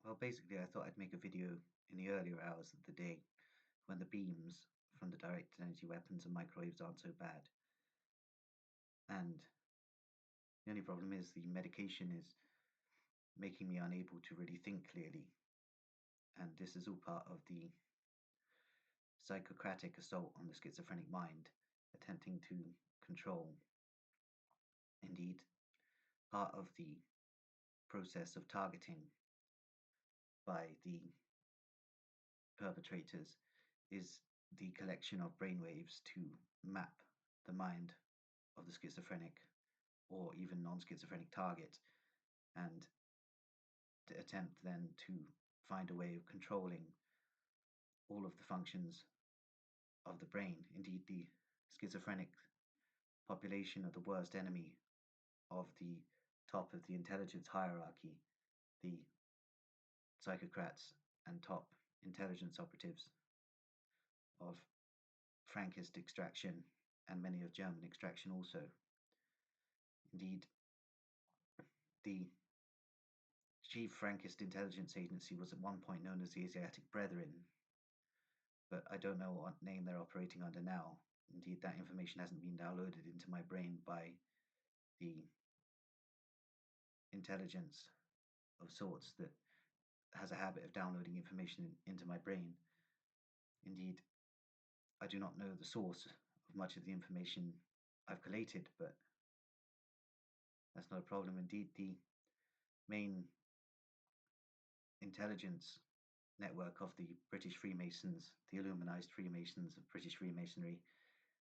Well, basically, I thought I'd make a video in the earlier hours of the day when the beams from the direct energy weapons and microwaves aren't so bad. And the only problem is the medication is making me unable to really think clearly. And this is all part of the psychocratic assault on the schizophrenic mind, attempting to control, indeed, part of the process of targeting by the perpetrators is the collection of brainwaves to map the mind of the schizophrenic or even non schizophrenic target and to attempt then to find a way of controlling all of the functions of the brain. Indeed, the schizophrenic population are the worst enemy of the top of the intelligence hierarchy, the psychocrats and top intelligence operatives of Frankist extraction and many of German extraction also. Indeed, the chief Frankist Intelligence Agency was at one point known as the Asiatic Brethren, but I don't know what name they're operating under now. Indeed, that information hasn't been downloaded into my brain by the intelligence of sorts that has a habit of downloading information into my brain. Indeed, I do not know the source of much of the information I've collated, but that's not a problem. Indeed, the main intelligence network of the British Freemasons, the Illuminized Freemasons of British Freemasonry,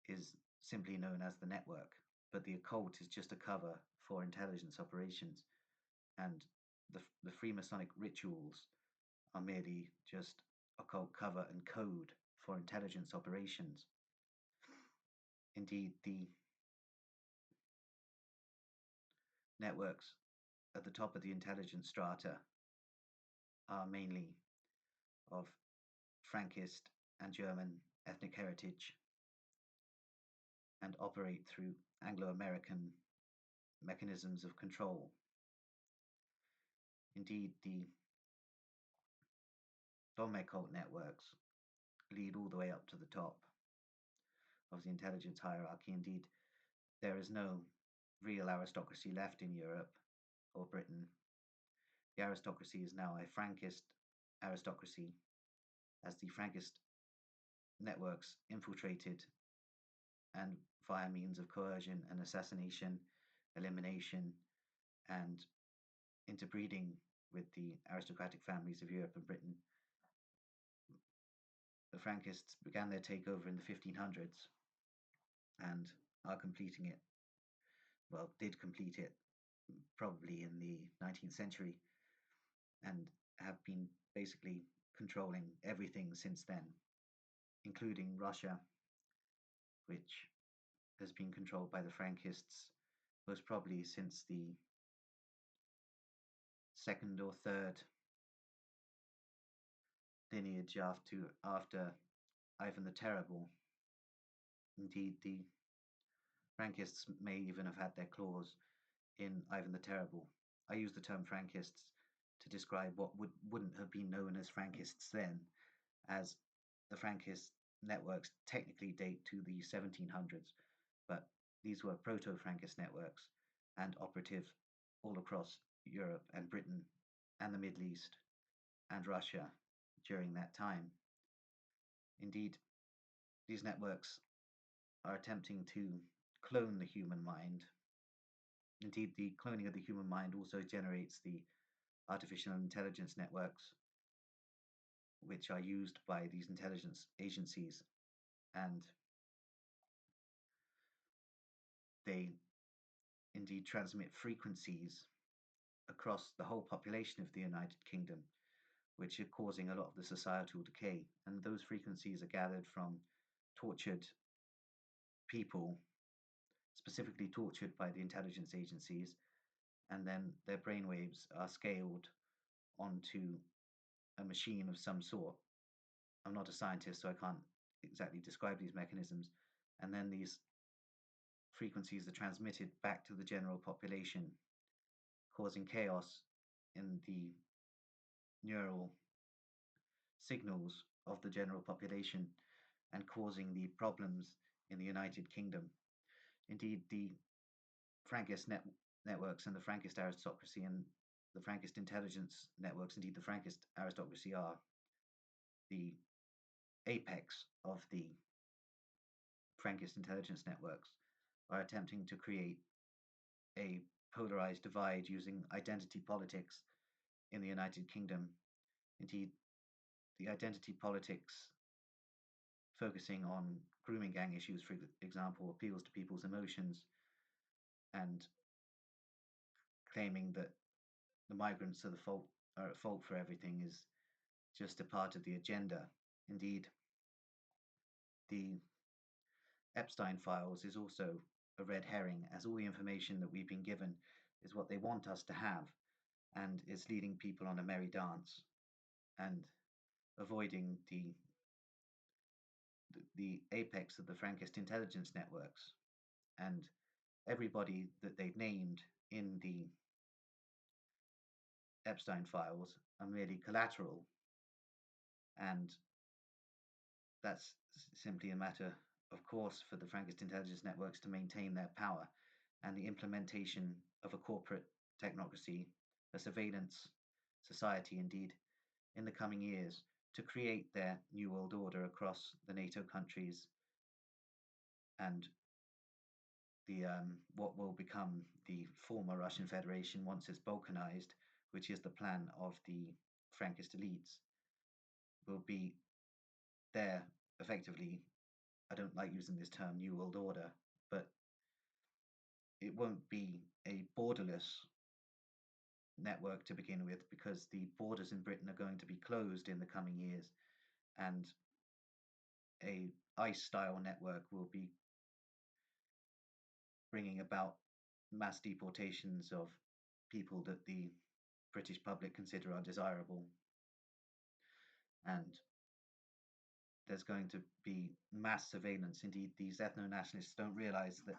is simply known as the network, but the occult is just a cover for intelligence operations, and the Freemasonic rituals are merely just occult cover and code for intelligence operations. Indeed, the networks at the top of the intelligence strata are mainly of Frankist and German ethnic heritage and operate through Anglo-American mechanisms of control. Indeed, the Dome cult networks lead all the way up to the top of the intelligence hierarchy. Indeed, there is no real aristocracy left in Europe or Britain. The aristocracy is now a Frankist aristocracy, as the Frankist networks infiltrated and via means of coercion and assassination, elimination, and interbreeding with the aristocratic families of Europe and Britain. The Frankists began their takeover in the 1500s and are completing it, well, did complete it probably in the 19th century and have been basically controlling everything since then, including Russia, which has been controlled by the Frankists most probably since the second or third lineage after Ivan the Terrible. Indeed, the Frankists may even have had their claws in Ivan the Terrible. I use the term Frankists to describe what wouldn't have been known as Frankists then, as the Frankist networks technically date to the 1700s, but these were proto-Frankist networks and operative all across Europe and Britain and the Middle East and Russia during that time. Indeed, these networks are attempting to clone the human mind. Indeed, the cloning of the human mind also generates the artificial intelligence networks, which are used by these intelligence agencies, and they indeed transmit frequencies across the whole population of the United Kingdom, which are causing a lot of the societal decay. And those frequencies are gathered from tortured people, specifically tortured by the intelligence agencies, and then their brainwaves are scaled onto a machine of some sort. I'm not a scientist, so I can't exactly describe these mechanisms. And then these frequencies are transmitted back to the general population, causing chaos in the neural signals of the general population and causing the problems in the United Kingdom. Indeed, the networks and the Frankist aristocracy and the Frankist intelligence networks, indeed the Frankist aristocracy, are the apex of the Frankist intelligence networks, are attempting to create a polarized divide using identity politics in the United Kingdom. Indeed, the identity politics focusing on grooming gang issues, for example, appeals to people's emotions and claiming that the migrants are at fault for everything is just a part of the agenda. Indeed, the Epstein files is also a red herring, as all the information that we've been given is what they want us to have, and it's leading people on a merry dance and avoiding the apex of the Frankist intelligence networks. And everybody that they've named in the Epstein files are merely collateral, and that's simply a matter, of course, for the Frankist intelligence networks to maintain their power and the implementation of a corporate technocracy, a surveillance society, indeed, in the coming years to create their new world order across the NATO countries and the what will become the former Russian Federation once it's balkanized, which is the plan of the Frankist elites, will be there effectively. I don't like using this term New World Order, but it won't be a borderless network to begin with because the borders in Britain are going to be closed in the coming years, and a ICE style network will be bringing about mass deportations of people that the British public consider undesirable. And there's going to be mass surveillance. Indeed, these ethno nationalists don't realize that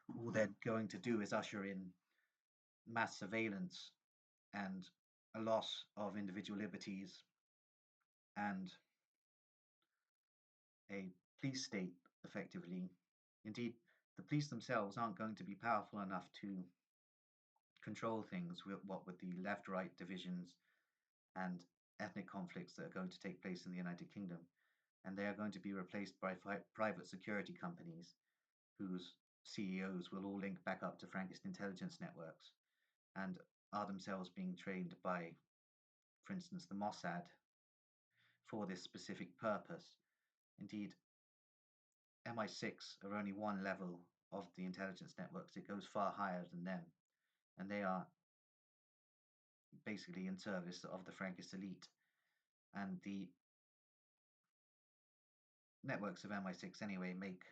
all they're going to do is usher in mass surveillance and a loss of individual liberties and a police state, effectively. Indeed, the police themselves aren't going to be powerful enough to control things with what with the left right divisions and ethnic conflicts that are going to take place in the United Kingdom. And they are going to be replaced by private security companies whose CEOs will all link back up to Frankist intelligence networks and are themselves being trained by, for instance, the Mossad for this specific purpose. Indeed, MI6 are only one level of the intelligence networks. It goes far higher than them, and they are basically in service of the Frankist elite. And the networks of MI6 anyway make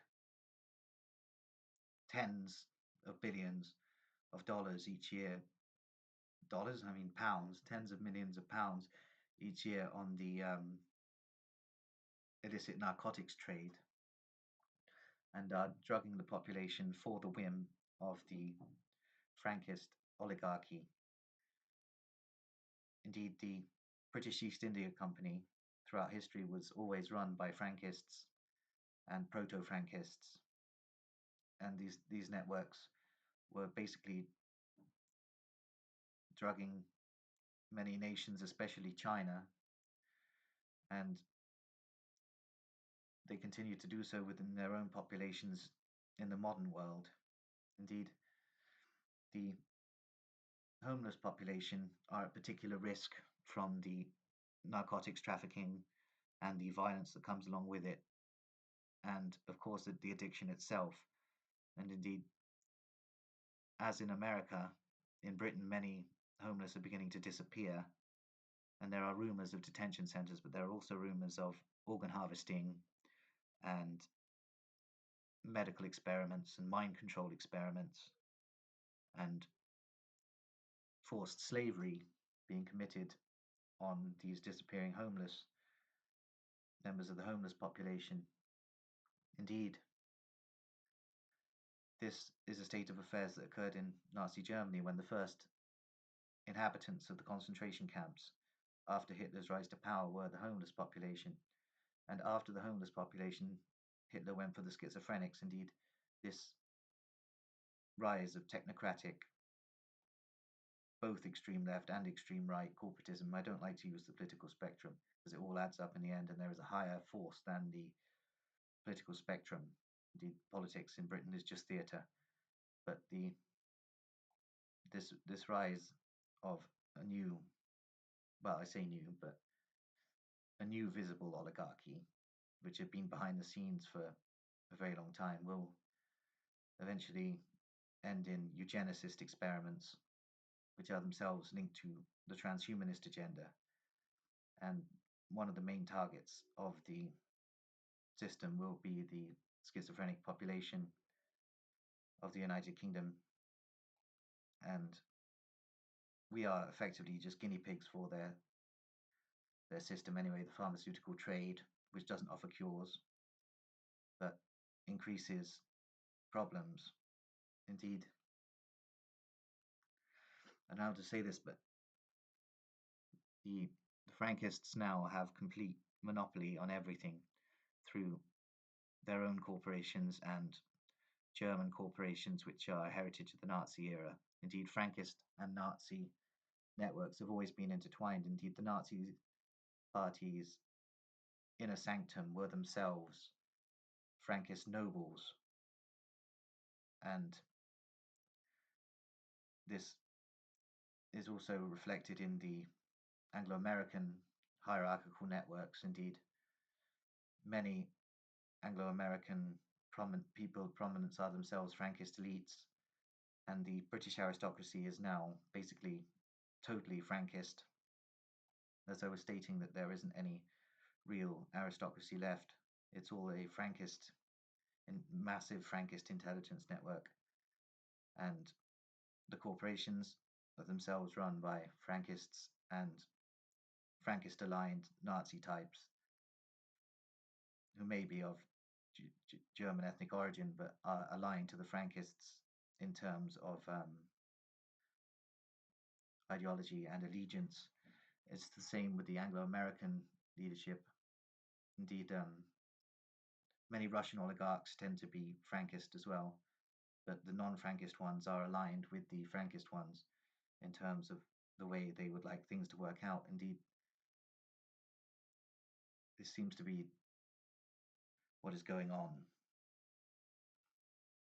tens of billions of dollars each year. Dollars? I mean pounds, tens of millions of pounds each year on the illicit narcotics trade, and are drugging the population for the whim of the Frankist oligarchy. Indeed, the British East India Company throughout history was always run by Frankists and proto-Frankists, and these networks were basically drugging many nations, especially China, and they continue to do so within their own populations in the modern world. Indeed, the homeless population are at particular risk from the narcotics trafficking and the violence that comes along with it, and of course the addiction itself. And indeed, as in America, in Britain, many homeless are beginning to disappear, and there are rumors of detention centers, but there are also rumors of organ harvesting and medical experiments and mind control experiments and forced slavery being committed on these disappearing homeless members of the homeless population. Indeed, this is a state of affairs that occurred in Nazi Germany when the first inhabitants of the concentration camps after Hitler's rise to power were the homeless population. And after the homeless population, Hitler went for the schizophrenics. Indeed, this rise of technocratic, both extreme left and extreme right corporatism. I don't like to use the political spectrum because it all adds up in the end, and there is a higher force than the political spectrum. Indeed, politics in Britain is just theatre. But this rise of a new, well, I say new, but a new visible oligarchy, which had been behind the scenes for a very long time, will eventually end in eugenicist experiments, which are themselves linked to the transhumanist agenda. And one of the main targets of the system will be the schizophrenic population of the United Kingdom. And we are effectively just guinea pigs for their system anyway. The pharmaceutical trade, which doesn't offer cures, but increases problems. Indeed, and now to say this, but the Frankists now have complete monopoly on everything through their own corporations and German corporations, which are heritage of the Nazi era. Indeed, Frankist and Nazi networks have always been intertwined. Indeed, the Nazi party's inner sanctum were themselves Frankist nobles, and this is also reflected in the Anglo-American hierarchical networks. Indeed, many Anglo-American people of prominence are themselves Frankist elites, and the British aristocracy is now basically totally Frankist. As I was stating, that there isn't any real aristocracy left. It's all a Frankist, massive Frankist intelligence network, and the corporations are themselves run by Frankists and Frankist-aligned Nazi types who may be of German ethnic origin, but are aligned to the Frankists in terms of ideology and allegiance. It's the same with the Anglo-American leadership. Indeed, many Russian oligarchs tend to be Frankist as well, but the non-Frankist ones are aligned with the Frankist ones in terms of the way they would like things to work out. Indeed, this seems to be what is going on